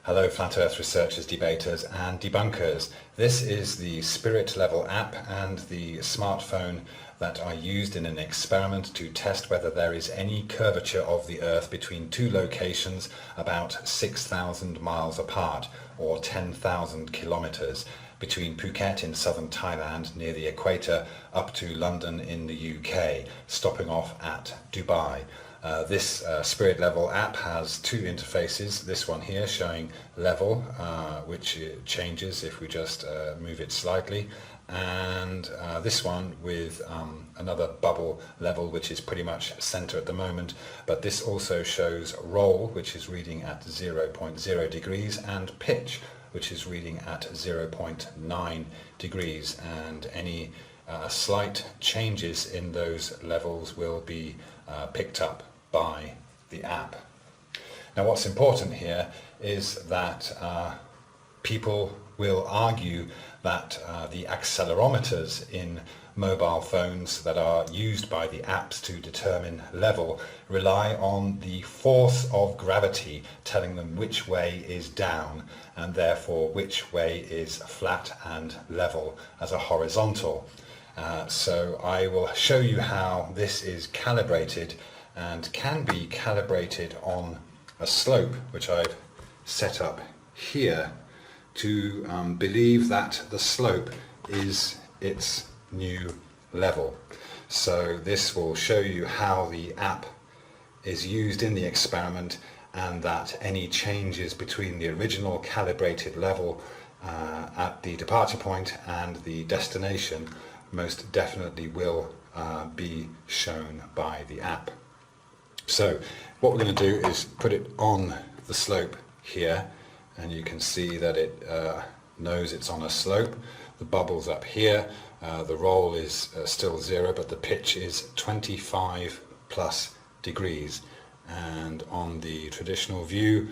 Hello Flat Earth researchers, debaters and debunkers. This is the Spirit Level app and the smartphone that I used in an experiment to test whether there is any curvature of the Earth between two locations about 6,000 miles apart, or 10,000 kilometers, between Phuket in southern Thailand near the equator up to London in the UK, stopping off at Dubai. This Spirit Level app has two interfaces, this one here showing level, which changes if we just move it slightly, and this one with another bubble level which is pretty much center at the moment, but this also shows roll, which is reading at 0.0 degrees, and pitch, which is reading at 0.9 degrees, and any slight changes in those levels will be picked up by the app. Now what's important here is that people will argue that the accelerometers in mobile phones that are used by the apps to determine level rely on the force of gravity telling them which way is down and therefore which way is flat and level as a horizontal. So I will show you how this is calibrated and can be calibrated on a slope which I've set up here to believe that the slope is its new level. So this will show you how the app is used in the experiment and that any changes between the original calibrated level at the departure point and the destination most definitely will be shown by the app. So what we're going to do is put it on the slope here, and you can see that it knows it's on a slope. The bubble's up here, the roll is still 0, but the pitch is 25 plus degrees. And on the traditional view,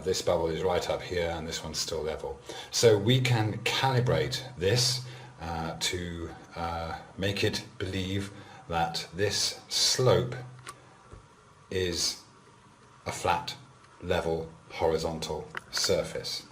this bubble is right up here and this one's still level. So we can calibrate this to make it believe that this slope is a flat, level, horizontal surface.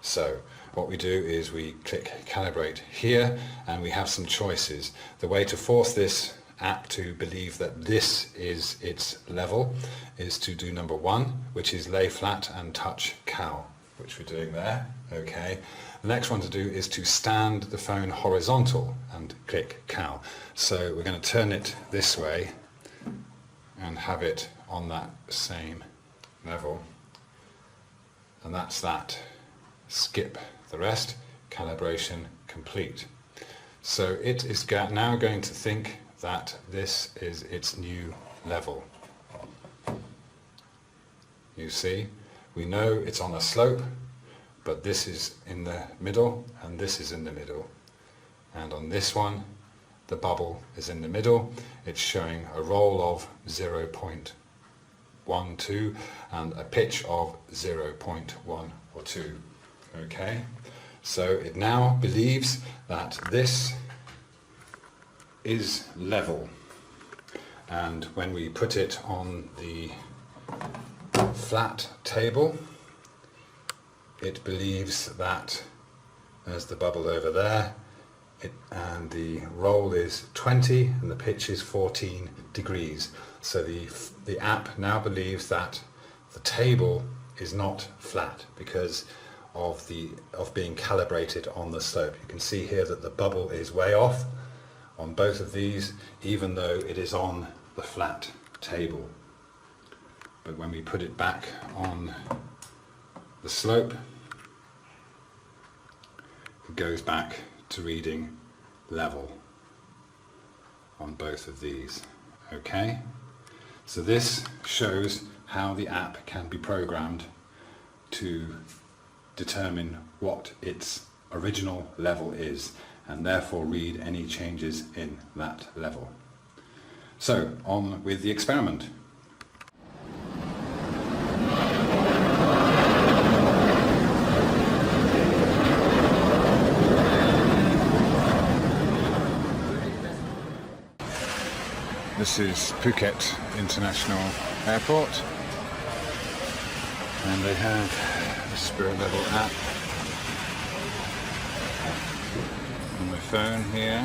So what we do is we click calibrate here and we have some choices. The way to force this app to believe that this is its level is to do number 1, which is lay flat and touch cow, which we're doing there. Okay. The next one to do is to stand the phone horizontal and click cow. So we're going to turn it this way and have it on that same level, and that's that. Skip the rest, calibration complete. So it is now going to think that this is its new level. You see, we know it's on a slope, but this is in the middle and this is in the middle, and on this one the bubble is in the middle. It's showing a roll of 0.12 and a pitch of 0.1 or 2. Okay, so it now believes that this is level, and when we put it on the flat table, it believes that there's the bubble over there, and the roll is 20 and the pitch is 14 degrees. So the app now believes that the table is not flat because of being calibrated on the slope. You can see here that the bubble is way off on both of these, even though it is on the flat table. But when we put it back on the slope, it goes back to reading level on both of these. Okay, so this shows how the app can be programmed to determine what its original level is and therefore read any changes in that level. So on with the experiment. This is Phuket International Airport, and they have the spirit level app on my phone here.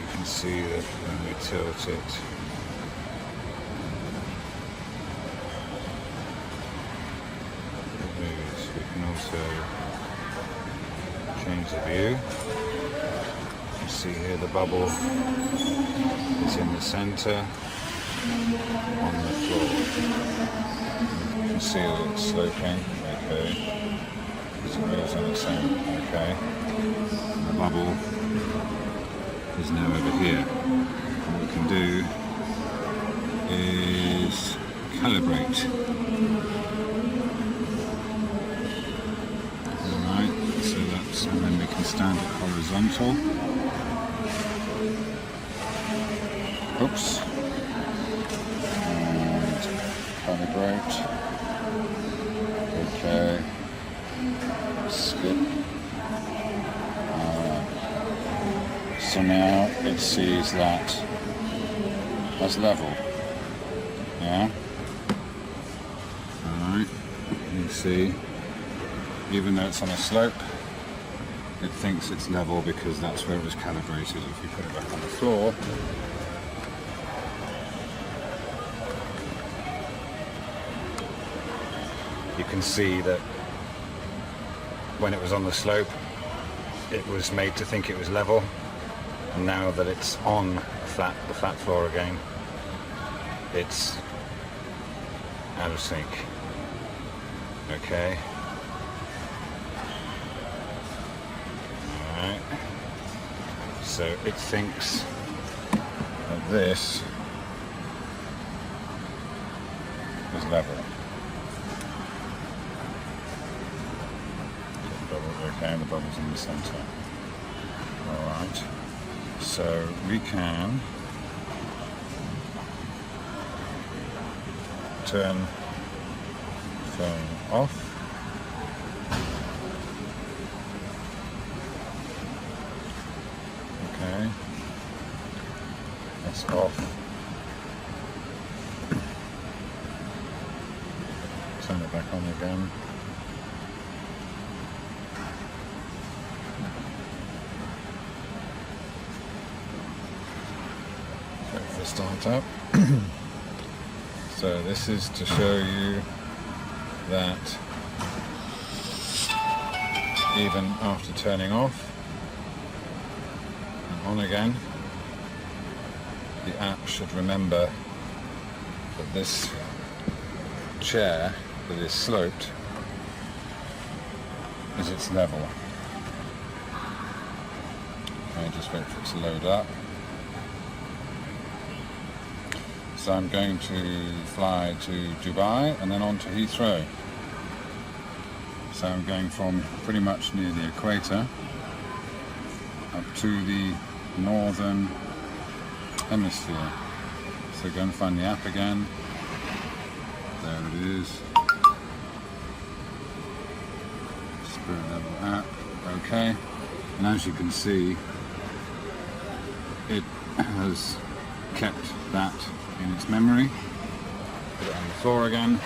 You can see that when we tilt it, it moves. We can also change the view. You can see here the bubble is in the center on the floor. You can see that it's sloping, okay, as it moves on its own, okay. And the bubble is now over here. What we can do is calibrate. Alright, so that's, and then we can stand it horizontal. Oops. And calibrate. Okay. Skip. So now it sees that as level. Yeah. Alright. You can see, even though it's on a slope, it thinks it's level because that's where it was calibrated. If you put it back on the floor, you can see that when it was on the slope, it was made to think it was level, and now that it's on the flat floor again, it's out of sync. Okay. Alright. So it thinks that this is level. Okay, the bubble's in the center. Alright, so we can turn the phone off. Okay, that's off. Turn it back on again. Start up. So this is to show you that even after turning off and on again, the app should remember that this chair that is sloped is its level. Okay, just wait for it to load up. So I'm going to fly to Dubai and then on to Heathrow. So I'm going from pretty much near the equator up to the northern hemisphere. So go and find the app again. There it is. Spirit level app. Okay. And as you can see, it has kept that in its memory. Put it on the floor again,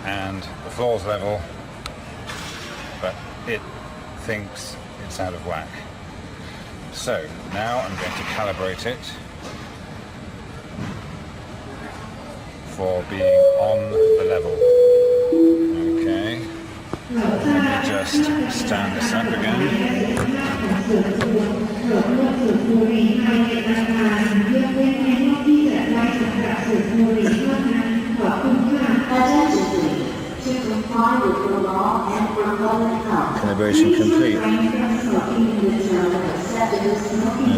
and the floor's level, but it thinks it's out of whack. So now I'm going to calibrate it for being on the level. Okay, let me just stand this up again. Calibration complete.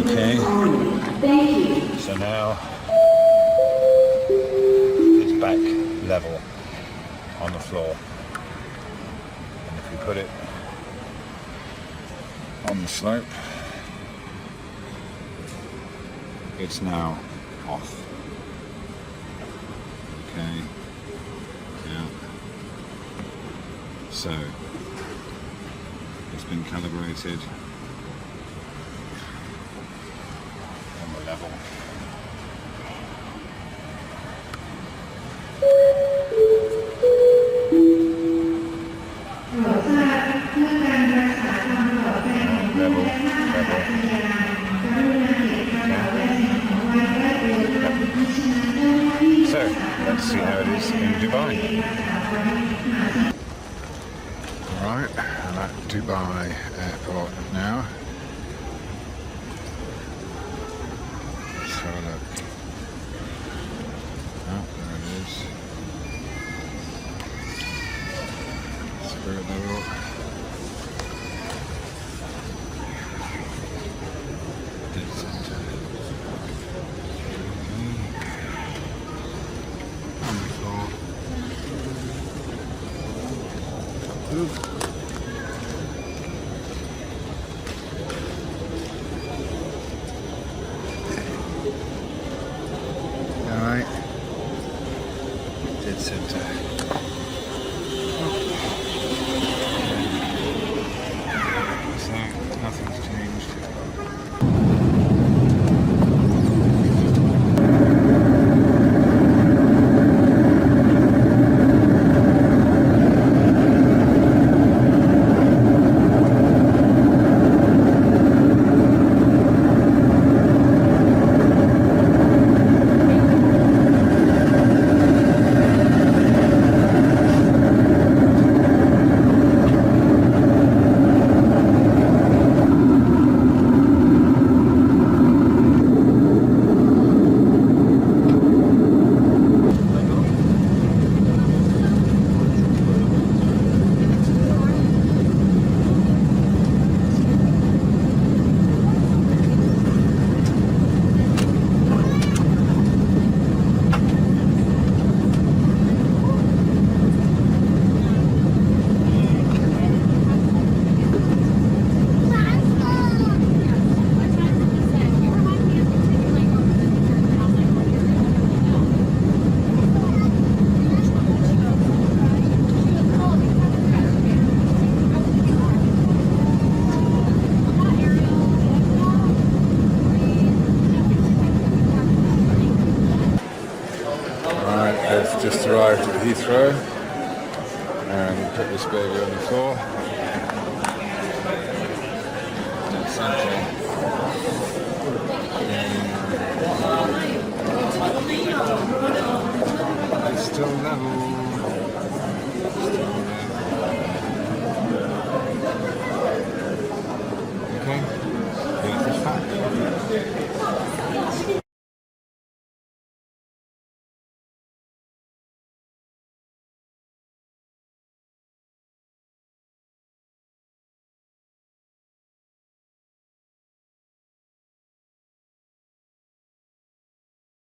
Okay. So now it's back level on the floor. And if we put it on the slope, it's now off. Okay. Yeah. So it's been calibrated on the level. Let's see how it is in Dubai. Alright, I'm at Dubai airport now. Let's have a look. Oh, there it is. Spirit level. Centre. On the floor. Ooh. Alright, dead centre. So, nothing's changed. I've just arrived at Heathrow and put this baby on the floor. Dead centre. It's still level. Okay.